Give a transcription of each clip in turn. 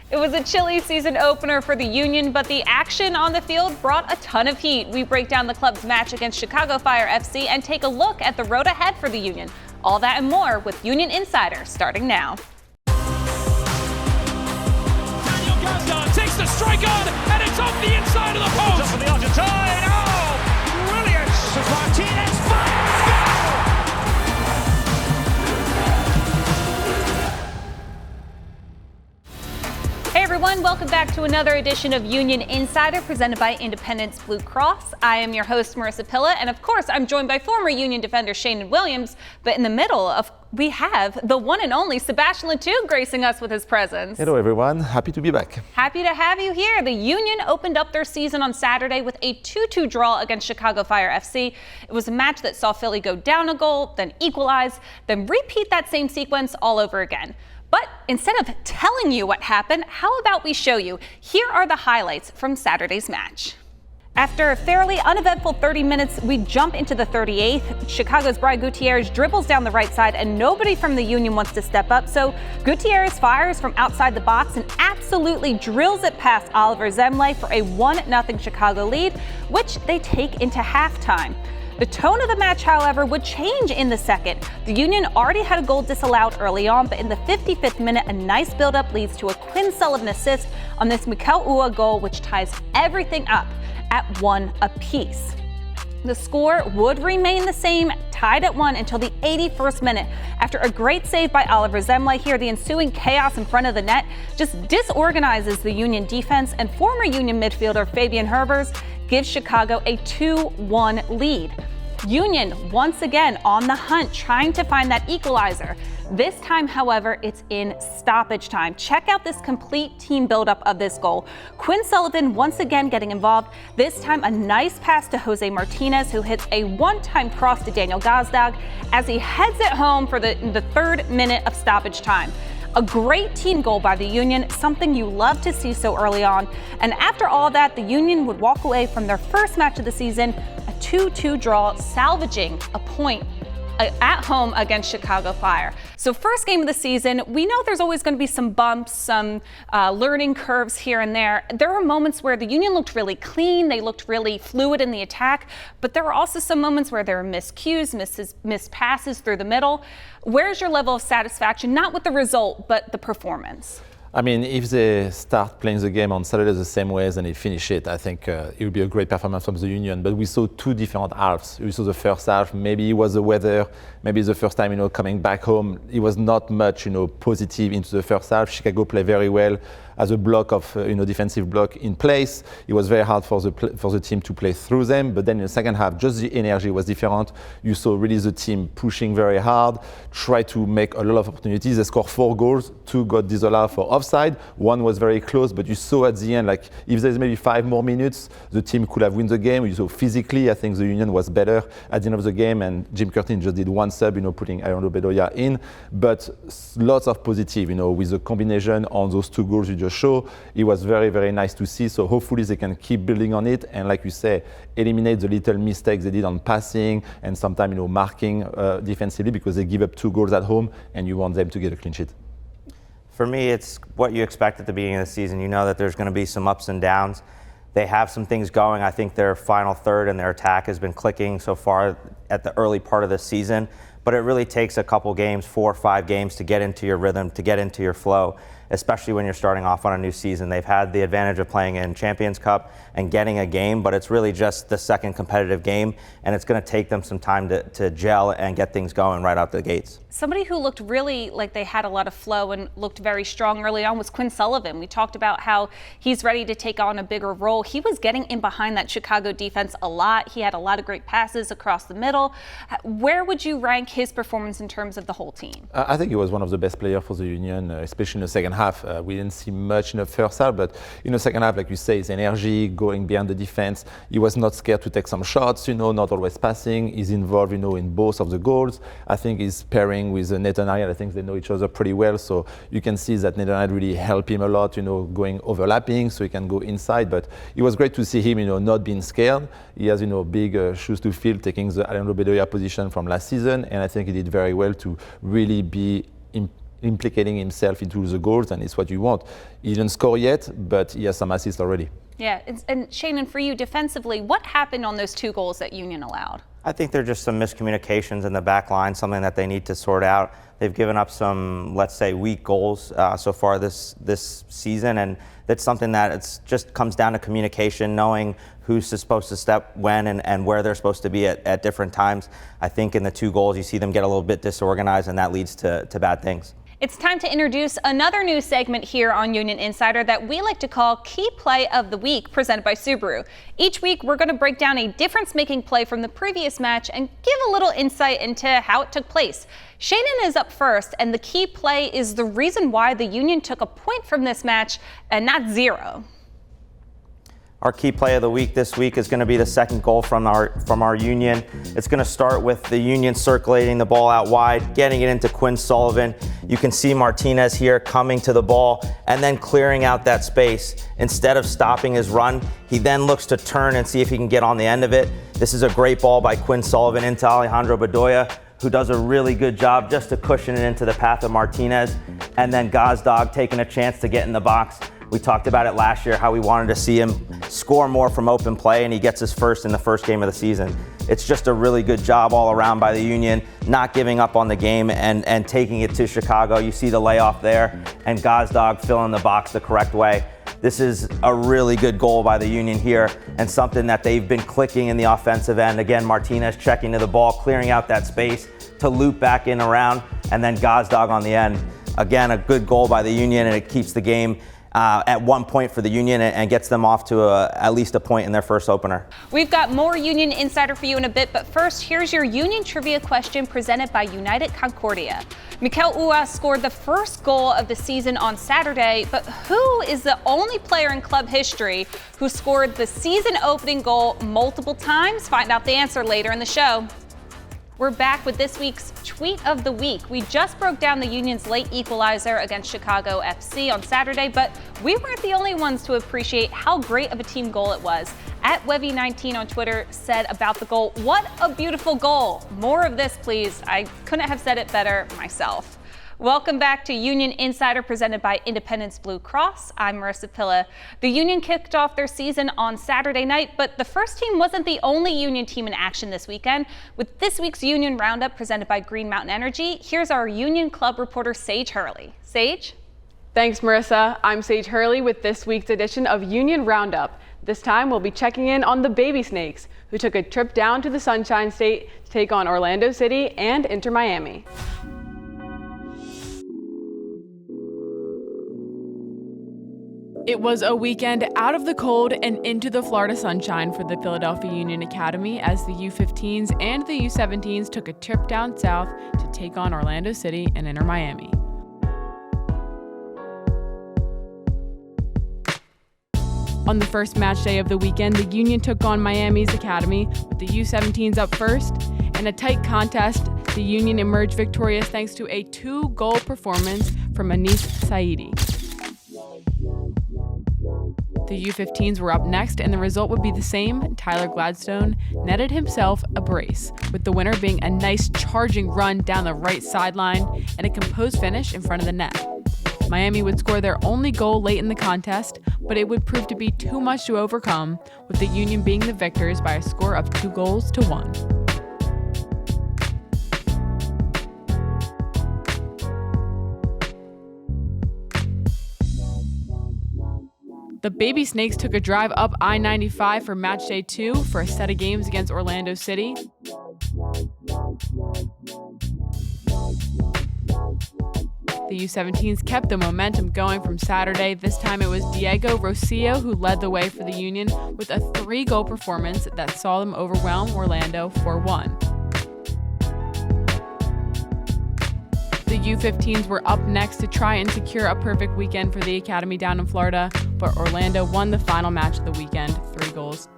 It was a chilly season opener for the Union, but the action on the field brought a ton of heat. We break down the club's match against Chicago Fire FC and take a look at the road ahead for the Union. All that and more with Union Insider starting now. Takes the strike on, and it's off the inside of the post. Up for the Argentine. Oh, brilliant! Martinez fires. Hey everyone, welcome back to another edition of Union Insider presented by Independence Blue Cross. I am your host, Marisa, and of course, I'm joined by former Union defender Sheanon Williams. But in the middle of we have the one and only Sebastian Latour gracing us with his presence. Hello everyone, happy to be back. Happy to have you here. The Union opened up their season on Saturday with a 2-2 draw against Chicago Fire FC. It was a match that saw Philly go down a goal, then equalize, then repeat that same sequence all over again. But instead of telling you what happened, how about we show you? Here are the highlights from Saturday's match. After a fairly uneventful 30 minutes, we jump into the 38th. Chicago's Brian Gutierrez dribbles down the right side and nobody from the Union wants to step up. So Gutierrez fires from outside the box and absolutely drills it past Oliver Zemle for a 1-0 Chicago lead, which they take into halftime. The tone of the match, however, would change in the second. The Union already had a goal disallowed early on, but in the 55th minute, a nice build-up leads to a Quinn Sullivan assist on this Mikel Ua goal, which ties everything up at 1 apiece. The score would remain the same, tied at 1 until the 81st minute. After a great save by Oliver Zemle here, the ensuing chaos in front of the net just disorganizes the Union defense, and former Union midfielder Fabian Herbers gives Chicago a 2-1 lead. Union once again on the hunt, trying to find that equalizer. This time, however, it's in stoppage time. Check out this complete team buildup of this goal. Quinn Sullivan once again getting involved. This time, a nice pass to Jose Martinez, who hits a one-time cross to Daniel Gazdag as he heads it home for the 3rd minute of stoppage time. A great team goal by the Union, something you love to see so early on. And after all that, the Union would walk away from their first match of the season, a 2-2 draw, salvaging a point at home against Chicago Fire. So first game of the season, we know there's always going to be some bumps, some learning curves here and there. There were moments where the Union looked really clean, they looked really fluid in the attack, but there were also some moments where there were miscues, missed passes through the middle. Where's your level of satisfaction, not with the result, but the performance? I mean, if they start playing the game on Saturday the same way as they finish it, I think it would be a great performance from the Union. But we saw two different halves. We saw the first half, maybe it was the weather, maybe the first time, coming back home. It was not much, positive into the first half. Chicago played very well as a block of, defensive block in place. It was very hard for the team to play through them. But then in the second half, just the energy was different. You saw really the team pushing very hard, try to make a lot of opportunities. They scored 4 goals, 2 got disallowed for offside. 1 was very close, but you saw at the end, like if there's maybe 5 more minutes, the team could have won the game. You saw physically, I think the Union was better at the end of the game, and Jim Curtin just did 1 sub, putting Aaron Bedoya in. But lots of positive, with the combination on those 2 goals you just show. It was very, very nice to see. So hopefully they can keep building on it, and like you say, eliminate the little mistakes they did on passing and sometimes marking defensively, because they give up 2 goals at home and you want them to get a clean sheet. For me, it's what you expect at the beginning of the season. You know that there's going to be some ups and downs. They have some things going. I think their final third and their attack has been clicking so far at the early part of the season. But it really takes a couple games, 4 or 5 games, to get into your rhythm, to get into your flow, especially when you're starting off on a new season. They've had the advantage of playing in Champions Cup and getting a game, but it's really just the second competitive game, and it's going to take them some time to gel and get things going right out the gates. Somebody who looked really like they had a lot of flow and looked very strong early on was Quinn Sullivan. We talked about how he's ready to take on a bigger role. He was getting in behind that Chicago defense a lot. He had a lot of great passes across the middle. Where would you rank his performance in terms of the whole team? I think he was one of the best players for the Union, especially in the second half. We didn't see much in the first half, but in the second half, like you say, his energy, going behind the defense. He was not scared to take some shots, not always passing. He's involved, in both of the goals. I think he's pairing with Nathan Ariel. I think they know each other pretty well, so you can see that Nathan Ariel really helped him a lot, going overlapping so he can go inside. But it was great to see him, not being scared. He has, big shoes to fill, taking the Alejandro Bedoya position from last season, and I think he did very well to really be implicating himself into the goals, and it's what you want. He didn't score yet, but he has some assists already. Yeah, and Sheanon, for you defensively, what happened on those 2 goals that Union allowed? I think they're just some miscommunications in the back line, something that they need to sort out. They've given up some, let's say, weak goals so far this season, and that's something that it's just comes down to communication, knowing who's supposed to step when and where they're supposed to be at different times. I think in the 2 goals, you see them get a little bit disorganized, and that leads to bad things. It's time to introduce another new segment here on Union Insider that we like to call Key Play of the Week, presented by Subaru. Each week, we're going to break down a difference-making play from the previous match and give a little insight into how it took place. Sheanon is up first, and the key play is the reason why the Union took a point from this match and not 0. Our key play of the week this week is going to be the second goal from our Union. It's going to start with the Union circulating the ball out wide, getting it into Quinn Sullivan. You can see Martinez here coming to the ball and then clearing out that space. Instead of stopping his run, he then looks to turn and see if he can get on the end of it. This is a great ball by Quinn Sullivan into Alejandro Bedoya, who does a really good job just to cushion it into the path of Martinez. And then Gazdag taking a chance to get in the box. We talked about it last year, how we wanted to see him score more from open play, and he gets his first in the first game of the season. It's just a really good job all around by the Union, not giving up on the game and taking it to Chicago. You see the layoff there, and Gazdag filling the box the correct way. This is a really good goal by the Union here, and something that they've been clicking in the offensive end. Again, Martinez checking to the ball, clearing out that space to loop back in around, and then Gazdag on the end. Again, a good goal by the Union, and it keeps the game at 1 point for the Union and gets them off to at least a point in their first opener. We've got more Union Insider for you in a bit, but first, here's your Union trivia question presented by United Concordia. Mikel Uas scored the first goal of the season on Saturday, but who is the only player in club history who scored the season-opening goal multiple times? Find out the answer later in the show. We're back with this week's Tweet of the Week. We just broke down the Union's late equalizer against Chicago FC on Saturday, but we weren't the only ones to appreciate how great of a team goal it was. @Wevy19 on Twitter said about the goal, "What a beautiful goal. More of this, please. I couldn't have said it better myself." Welcome back to Union Insider, presented by Independence Blue Cross. I'm Marisa Pilla. The Union kicked off their season on Saturday night, but the first team wasn't the only Union team in action this weekend. With this week's Union Roundup presented by Green Mountain Energy, here's our Union Club reporter, Sage Hurley. Sage? Thanks, Marissa. I'm Sage Hurley with this week's edition of Union Roundup. This time, we'll be checking in on the Baby Snakes, who took a trip down to the Sunshine State to take on Orlando City and Inter Miami. It was a weekend out of the cold and into the Florida sunshine for the Philadelphia Union Academy as the U15s and the U17s took a trip down south to take on Orlando City and Inter Miami. On the first match day of the weekend, the Union took on Miami's Academy with the U17s up first. In a tight contest, the Union emerged victorious thanks to a 2-goal performance from Anis Saidi. The U15s were up next, and the result would be the same. Tyler Gladstone netted himself a brace, with the winner being a nice charging run down the right sideline and a composed finish in front of the net. Miami would score their only goal late in the contest, but it would prove to be too much to overcome, with the Union being the victors by a score of 2-1. The Baby Snakes took a drive up I-95 for match day 2 for a set of games against Orlando City. The U17s kept the momentum going from Saturday. This time it was Diego Rocio who led the way for the Union with a 3-goal performance that saw them overwhelm Orlando 4-1. The U15s were up next to try and secure a perfect weekend for the Academy down in Florida, but Orlando won the final match of the weekend, 3-0.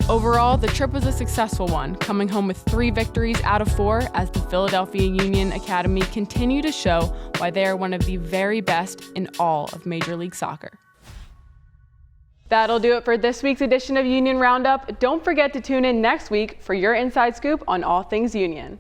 Overall, the trip was a successful one, coming home with 3 victories out of 4 as the Philadelphia Union Academy continue to show why they are one of the very best in all of Major League Soccer. That'll do it for this week's edition of Union Roundup. Don't forget to tune in next week for your inside scoop on all things Union.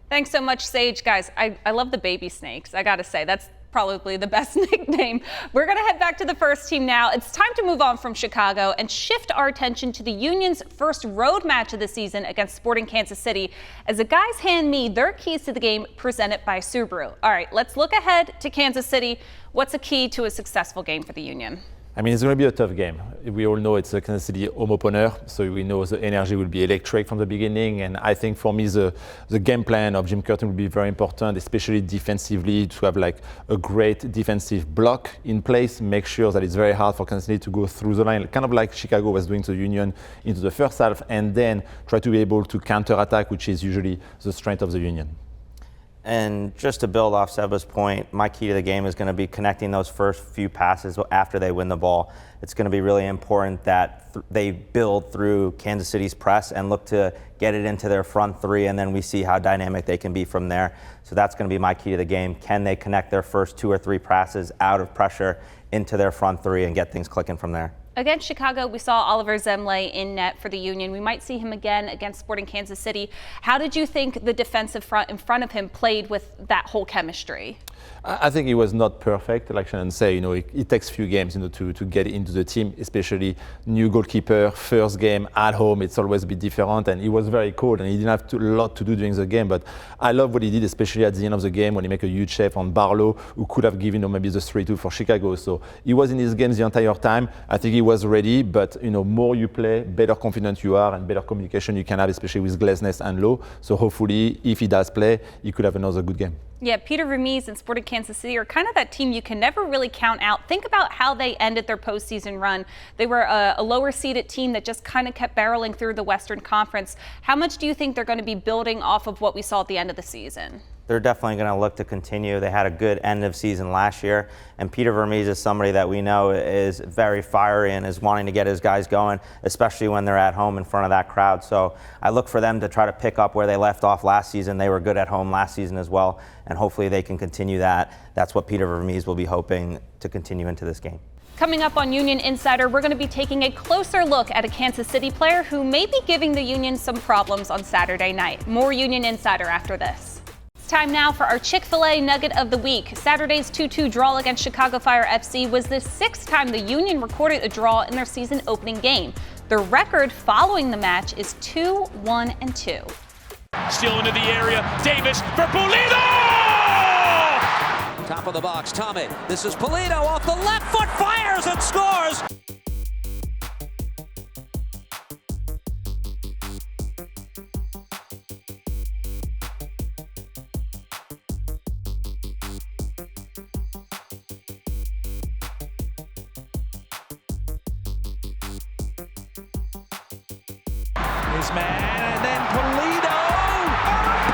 Thanks so much, Sage. Guys, I love the baby snakes. I got to say, that's probably the best nickname. We're going to head back to the first team now. It's time to move on from Chicago and shift our attention to the Union's first road match of the season against Sporting Kansas City, as the guys hand me their keys to the game presented by Subaru. All right, let's look ahead to Kansas City. What's a key to a successful game for the Union? I mean, it's going to be a tough game. We all know it's a Kansas City home opener, so we know the energy will be electric from the beginning. And I think for me, the game plan of Jim Curtin will be very important, especially defensively, to have like a great defensive block in place, make sure that it's very hard for Kansas City to go through the line, kind of like Chicago was doing to the Union into the first half, and then try to be able to counter-attack, which is usually the strength of the Union. And just to build off Seba's point, my key to the game is going to be connecting those first few passes after they win the ball. It's going to be really important that they build through Kansas City's press and look to get it into their front three, and then we see how dynamic they can be from there. So that's going to be my key to the game. Can they connect their first 2 or 3 passes out of pressure into their front three and get things clicking from there? Against Chicago, we saw Oliver Zemle in net for the Union. We might see him again against Sporting Kansas City. How did you think the defensive front in front of him played with that whole chemistry? I think he was not perfect, like Sheanon said. You know, it takes a few games, to get into the team, especially new goalkeeper, first game at home. It's always a bit different, and he was very cold, and he didn't have a lot to do during the game. But I love what he did, especially at the end of the game when he made a huge save on Barlow, who could have given maybe the 3-2 for Chicago. So he was in his games the entire time. I think he was ready, but more you play, better confident you are, and better communication you can have, especially with Glesnes and Lowe. So hopefully, if he does play, he could have another good game. Yeah, Peter Vermes and Sporting Kansas City are kind of that team you can never really count out. Think about how they ended their postseason run. They were a lower-seeded team that just kind of kept barreling through the Western Conference. How much do you think they're going to be building off of what we saw at the end of the season? They're definitely going to look to continue. They had a good end of season last year, and Peter Vermes is somebody that we know is very fiery and is wanting to get his guys going, especially when they're at home in front of that crowd. So I look for them to try to pick up where they left off last season. They were good at home last season as well, and hopefully they can continue that. That's what Peter Vermes will be hoping to continue into this game. Coming up on Union Insider, we're going to be taking a closer look at a Kansas City player who may be giving the Union some problems on Saturday night. More Union Insider after this. Time now for our Chick-fil-A Nugget of the Week. Saturday's 2-2 draw against Chicago Fire FC was the 6th time the Union recorded a draw in their season opening game. The record following the match is 2-1-2. Still into the area. Davis for Pulido! Top of the box, Tommy. This is Pulido off the left foot, fires and scores! His man, and then Pulido!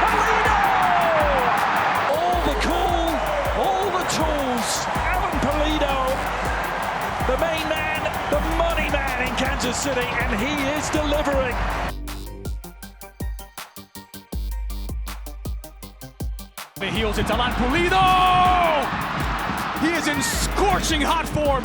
Pulido! All the cool, all the tools. Alan Pulido, the main man, the money man in Kansas City, and he is delivering. He heels it to Alan Pulido! He is in scorching hot form.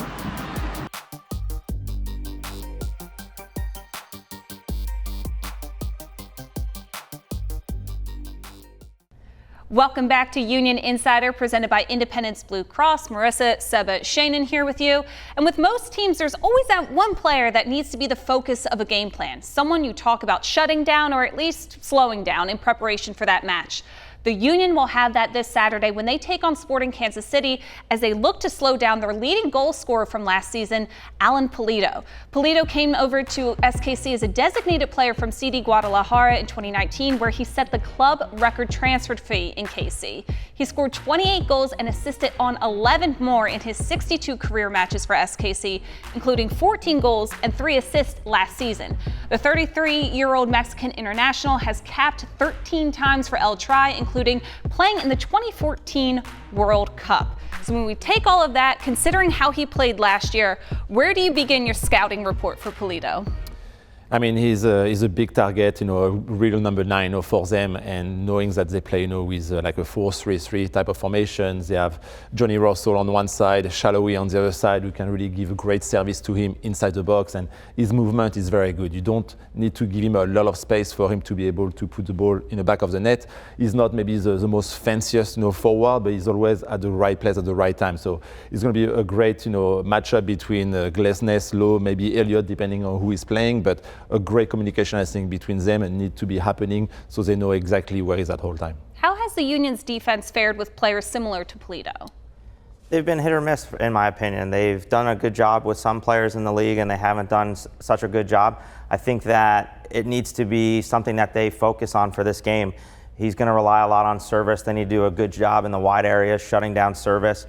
Welcome back to Union Insider, presented by Independence Blue Cross. Marisa, Seba, Sheanon here with you. And with most teams, there's always that one player that needs to be the focus of a game plan. Someone you talk about shutting down or at least slowing down in preparation for that match. The Union will have that this Saturday when they take on Sporting Kansas City as they look to slow down their leading goal scorer from last season, Alan Pulido. Pulido came over to SKC as a designated player from CD Guadalajara in 2019, where he set the club record transfer fee in KC. He scored 28 goals and assisted on 11 more in his 62 career matches for SKC, including 14 goals and 3 assists last season. The 33-year-old Mexican international has capped 13 times for El Tri, including playing in the 2014 World Cup. So when we take all of that, considering how he played last year, where do you begin your scouting report for Pulido? I mean, he's a big target, a real number 9, for them. And knowing that they play, with like a 4-3-3 type of formations, they have Johnny Russell on one side, Shallowy on the other side, who can really give a great service to him inside the box. And his movement is very good. You don't need to give him a lot of space for him to be able to put the ball in the back of the net. He's not maybe the most fanciest, forward, but he's always at the right place at the right time. So it's going to be a great, matchup between Glesnes, Lowe, maybe Elliott, depending on who is playing. But a great communication, I think, between them and need to be happening so they know exactly where he's at whole time. How has the Union's defense fared with players similar to Pulido? They've been hit or miss, in my opinion. They've done a good job with some players in the league, and they haven't done such a good job. I think that it needs to be something that they focus on for this game. He's going to rely a lot on service. They need to do a good job in the wide areas, shutting down service,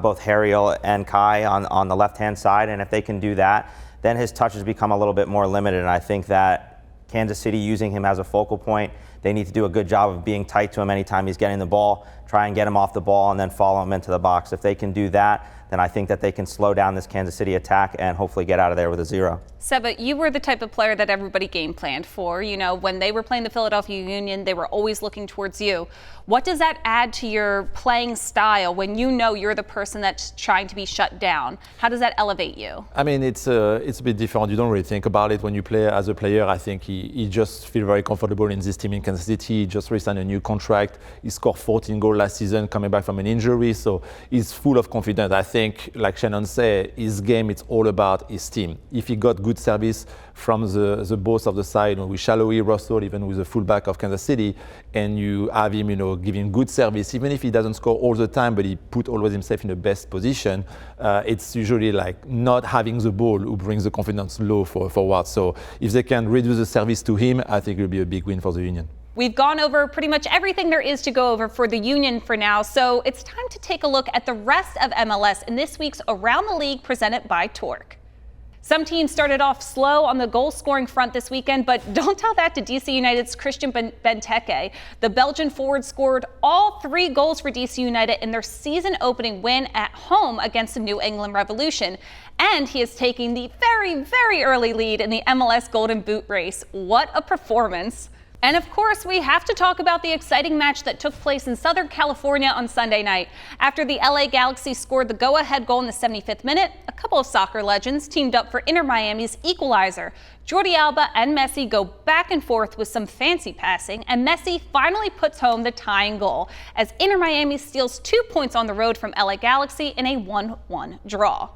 both Harriel and Kai on the left-hand side. And if they can do that, then his touches become a little bit more limited. And I think that Kansas City using him as a focal point, they need to do a good job of being tight to him anytime he's getting the ball, try and get him off the ball, and then follow him into the box. If they can do that, then I think that they can slow down this Kansas City attack and hopefully get out of there with a 0. Seba, you were the type of player that everybody game planned for. When they were playing the Philadelphia Union, they were always looking towards you. What does that add to your playing style when you're the person that's trying to be shut down? How does that elevate you? I mean, it's a bit different. You don't really think about it when you play as a player. I think he just feels very comfortable in this team in Kansas City. He just signed a new contract. He scored 14 goals last season coming back from an injury. So he's full of confidence. I think, like Sheanon said, his game, it's all about his team. If he got good service from the both of the side, with Shallowy, Russell, even with the fullback of Kansas City, and you have him, giving good service, even if he doesn't score all the time, but he put always himself in the best position, it's usually like not having the ball who brings the confidence low forward. So if they can reduce the service to him, I think it will be a big win for the Union. We've gone over pretty much everything there is to go over for the Union for now, so it's time to take a look at the rest of MLS in this week's Around the League presented by Torque. Some teams started off slow on the goal-scoring front this weekend, but don't tell that to DC United's Christian Benteke. The Belgian forward scored all 3 goals for DC United in their season-opening win at home against the New England Revolution. And he is taking the very, very early lead in the MLS Golden Boot race. What a performance! And of course, we have to talk about the exciting match that took place in Southern California on Sunday night. After the LA Galaxy scored the go-ahead goal in the 75th minute, a couple of soccer legends teamed up for Inter Miami's equalizer. Jordi Alba and Messi go back and forth with some fancy passing, and Messi finally puts home the tying goal as Inter Miami steals 2 points on the road from LA Galaxy in a 1-1 draw.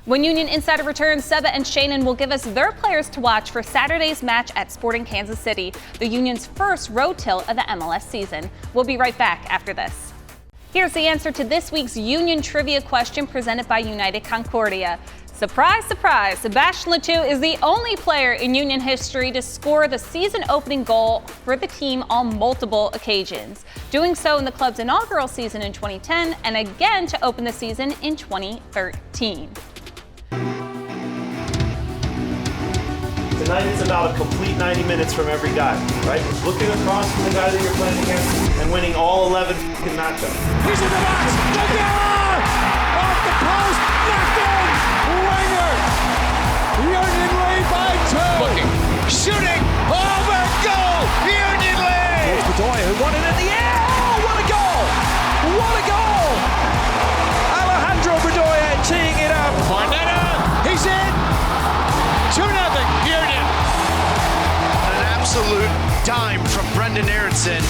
When Union Insider returns, Seba and Sheanon will give us their players to watch for Saturday's match at Sporting Kansas City, the Union's first road tilt of the MLS season. We'll be right back after this. Here's the answer to this week's Union trivia question presented by United Concordia. Surprise, surprise, Sebastian Letou is the only player in Union history to score the season-opening goal for the team on multiple occasions, doing so in the club's inaugural season in 2010 and again to open the season in 2013. Tonight it's about a complete 90 minutes from every guy, right? Looking across from the guy that you're playing against and winning all 11 matchups. He's in the box. The goal! Off the post. Knocked in. Winger. Union lead by 2. Looking. Shooting. Over. Goal. Union lead. Here's Bedoya who won it in the air. Oh, what a goal. What a goal. Alejandro Bedoya teeing it up. Barnetta. He's in. 2-0 Union. An absolute dime from Brendan Aronson.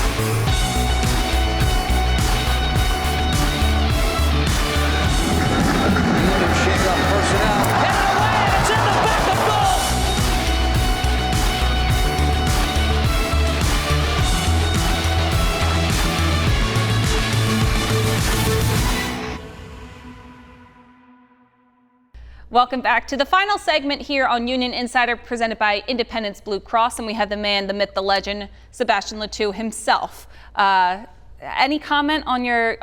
Shake up personnel. Headed away, and it's in the back of goal. Welcome back to the final segment here on Union Insider presented by Independence Blue Cross, and we have the man, the myth, the legend, Sebastian Letou himself. Any comment on your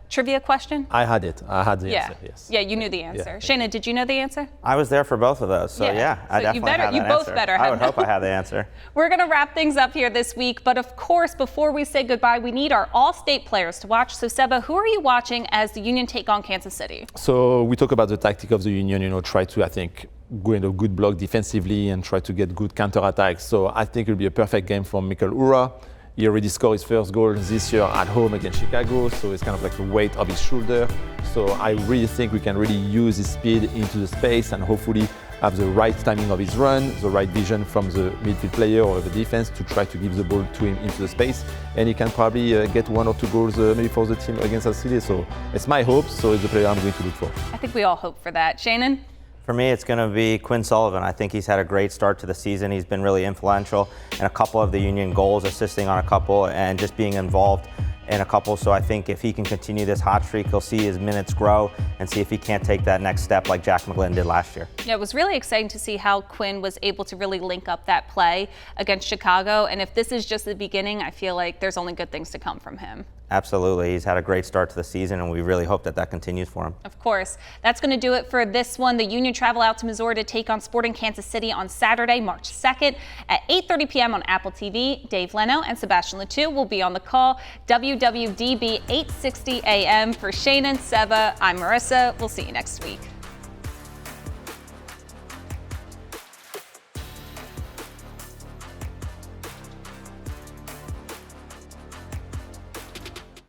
trivia question? I had the answer, yes. Yeah, you knew the answer. Yeah. Sheanon, did you know the answer? I was there for both of those, so yeah, I definitely had you that both answer. better I have would hope I had the answer. We're going to wrap things up here this week, but of course, before we say goodbye, we need our all-state players to watch. So Seba, who are you watching as the Union take on Kansas City? So we talk about the tactic of the Union, try to, I think, go into a good block defensively and try to get good counterattacks. So I think it'll be a perfect game for Mikel Ura. He already scored his first goal this year at home against Chicago, so it's kind of like the weight of his shoulder. So I really think we can really use his speed into the space and hopefully have the right timing of his run, the right vision from the midfield player or the defense to try to give the ball to him into the space. And he can probably get 1 or 2 goals maybe for the team against Australia. So it's my hope, so it's the player I'm going to look for. I think we all hope for that. Sheanon? For me, it's going to be Quinn Sullivan. I think he's had a great start to the season. He's been really influential in a couple of the Union goals, assisting on a couple, and just being involved in a couple. So I think if he can continue this hot streak, he'll see his minutes grow and see if he can't take that next step like Jack McGlynn did last year. Yeah, it was really exciting to see how Quinn was able to really link up that play against Chicago. And if this is just the beginning, I feel like there's only good things to come from him. Absolutely. He's had a great start to the season, and we really hope that that continues for him. Of course. That's going to do it for this one. The Union travel out to Missouri to take on Sporting Kansas City on Saturday, March 2nd at 8:30 p.m. on Apple TV. Dave Leno and Sebastian Letou will be on the call. WWDB 860 AM. For Sheanon, Seba, I'm Marisa. We'll see you next week.